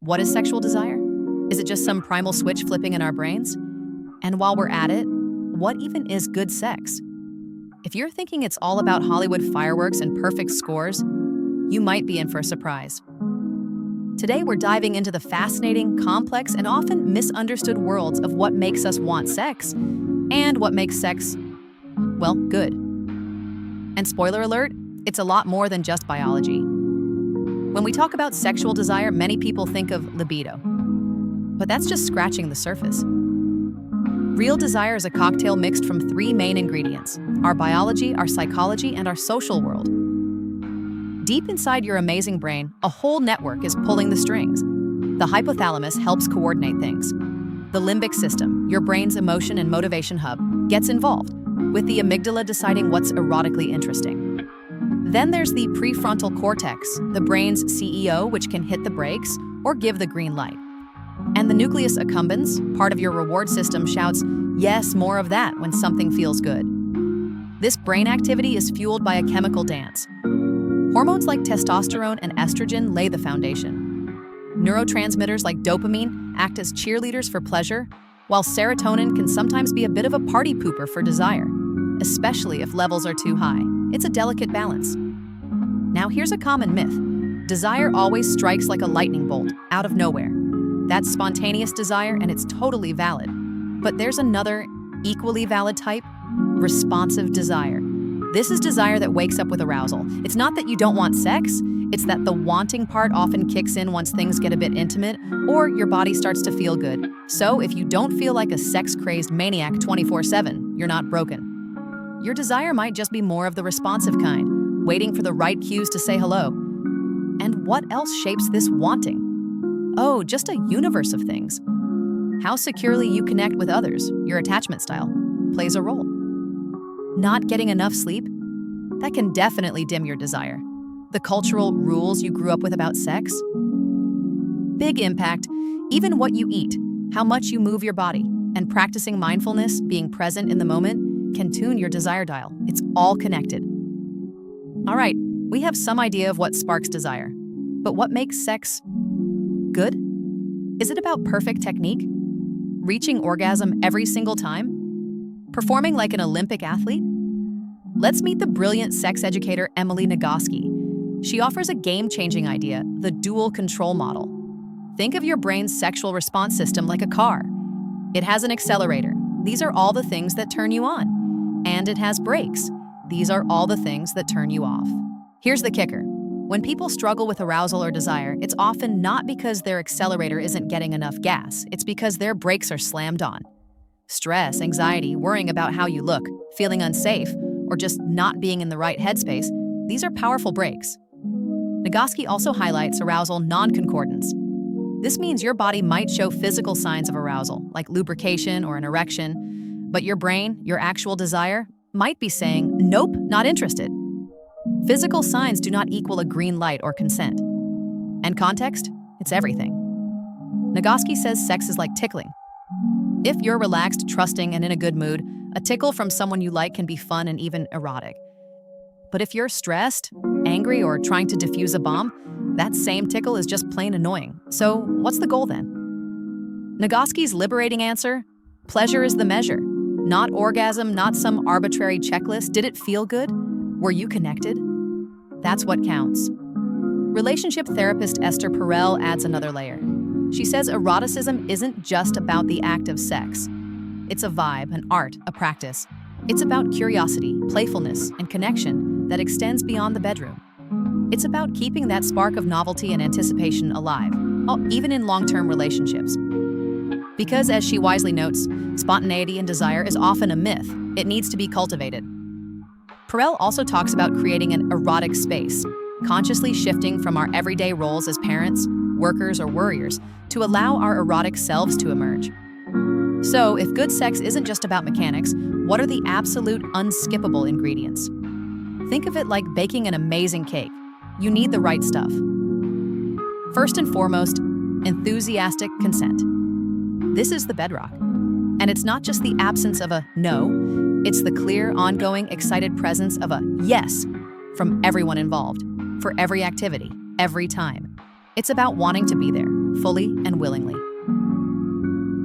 What is sexual desire? Is it just some primal switch flipping in our brains? And while we're at it, what even is good sex? If you're thinking it's all about Hollywood fireworks and perfect scores, you might be in for a surprise. Today, we're diving into the fascinating, complex, and often misunderstood worlds of what makes us want sex and what makes sex, well, good. And spoiler alert, it's a lot more than just biology. When we talk about sexual desire, many people think of libido. But that's just scratching the surface. Real desire is a cocktail mixed from three main ingredients: our biology, our psychology, and our social world. Deep inside your amazing brain, a whole network is pulling the strings. The hypothalamus helps coordinate things. The limbic system, your brain's emotion and motivation hub, gets involved, with the amygdala deciding what's erotically interesting. Then there's the prefrontal cortex, the brain's CEO, which can hit the brakes or give the green light. And the nucleus accumbens, part of your reward system, shouts, "Yes, more of that," when something feels good. This brain activity is fueled by a chemical dance. Hormones like testosterone and estrogen lay the foundation. Neurotransmitters like dopamine act as cheerleaders for pleasure, while serotonin can sometimes be a bit of a party pooper for desire, especially if levels are too high. It's a delicate balance. Now here's a common myth. Desire always strikes like a lightning bolt, out of nowhere. That's spontaneous desire, and it's totally valid. But there's another, equally valid type: responsive desire. This is desire that wakes up with arousal. It's not that you don't want sex, it's that the wanting part often kicks in once things get a bit intimate or your body starts to feel good. So if you don't feel like a sex-crazed maniac 24/7, you're not broken. Your desire might just be more of the responsive kind, waiting for the right cues to say hello. And what else shapes this wanting? Oh, just a universe of things. How securely you connect with others, your attachment style, plays a role. Not getting enough sleep? That can definitely dim your desire. The cultural rules you grew up with about sex? Big impact. Even what you eat, how much you move your body, and practicing mindfulness, being present in the moment, can tune your desire dial. It's all connected. All right, we have some idea of what sparks desire. But what makes sex good? Is it about perfect technique? Reaching orgasm every single time? Performing like an Olympic athlete? Let's meet the brilliant sex educator Emily Nagoski. She offers a game-changing idea, the dual control model. Think of your brain's sexual response system like a car. It has an accelerator. These are all the things that turn you on. And it has brakes. These are all the things that turn you off. Here's the kicker. When people struggle with arousal or desire, it's often not because their accelerator isn't getting enough gas. It's because their brakes are slammed on. Stress, anxiety, worrying about how you look, feeling unsafe, or just not being in the right headspace, these are powerful brakes. Nagoski also highlights arousal non-concordance. This means your body might show physical signs of arousal, like lubrication or an erection, but your brain, your actual desire, might be saying, "Nope, not interested." Physical signs do not equal a green light or consent. And context? It's everything. Nagoski says sex is like tickling. If you're relaxed, trusting, and in a good mood, a tickle from someone you like can be fun and even erotic. But if you're stressed, angry, or trying to defuse a bomb, that same tickle is just plain annoying. So what's the goal then? Nagoski's liberating answer? Pleasure is the measure. Not orgasm, not some arbitrary checklist. Did it feel good? Were you connected? That's what counts. Relationship therapist Esther Perel adds another layer. She says eroticism isn't just about the act of sex. It's a vibe, an art, a practice. It's about curiosity, playfulness, and connection that extends beyond the bedroom. It's about keeping that spark of novelty and anticipation alive, even in long-term relationships. Because, as she wisely notes, spontaneity and desire is often a myth. It needs to be cultivated. Perel also talks about creating an erotic space, consciously shifting from our everyday roles as parents, workers, or worriers to allow our erotic selves to emerge. So, if good sex isn't just about mechanics, what are the absolute unskippable ingredients? Think of it like baking an amazing cake. You need the right stuff. First and foremost, enthusiastic consent. This is the bedrock. And it's not just the absence of a no, it's the clear, ongoing, excited presence of a yes from everyone involved, for every activity, every time. It's about wanting to be there, fully and willingly.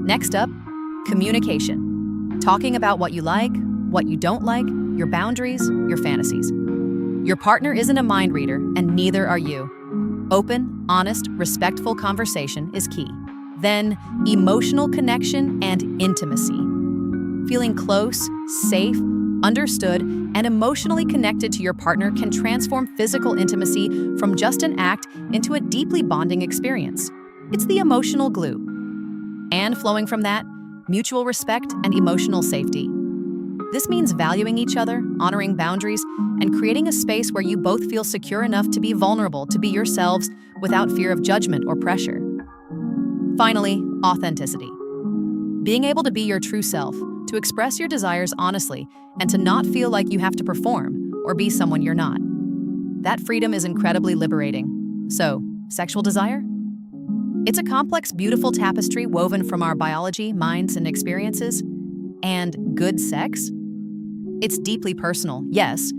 Next up, communication. Talking about what you like, what you don't like, your boundaries, your fantasies. Your partner isn't a mind reader, and neither are you. Open, honest, respectful conversation is key. Then, emotional connection and intimacy. Feeling close, safe, understood, and emotionally connected to your partner can transform physical intimacy from just an act into a deeply bonding experience. It's the emotional glue. And flowing from that, mutual respect and emotional safety. This means valuing each other, honoring boundaries, and creating a space where you both feel secure enough to be vulnerable, to be yourselves without fear of judgment or pressure. Finally, authenticity. Being able to be your true self, to express your desires honestly, and to not feel like you have to perform or be someone you're not. That freedom is incredibly liberating. So, sexual desire? It's a complex, beautiful tapestry woven from our biology, minds, and experiences. And good sex? It's deeply personal, yes,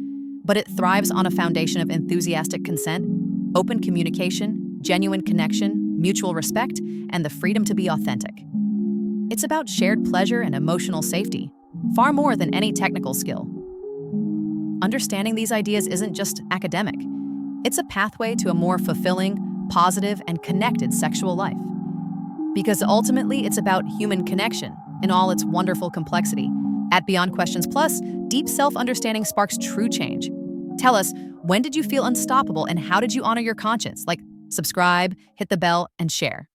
but it thrives on a foundation of enthusiastic consent, open communication, genuine connection, mutual respect, and the freedom to be authentic. It's about shared pleasure and emotional safety, far more than any technical skill. Understanding these ideas isn't just academic. It's a pathway to a more fulfilling, positive, and connected sexual life. Because ultimately, it's about human connection in all its wonderful complexity. At Beyond Questions Plus, deep self-understanding sparks true change. Tell us, when did you feel unstoppable and how did you honor your conscience? Subscribe, hit the bell, and share.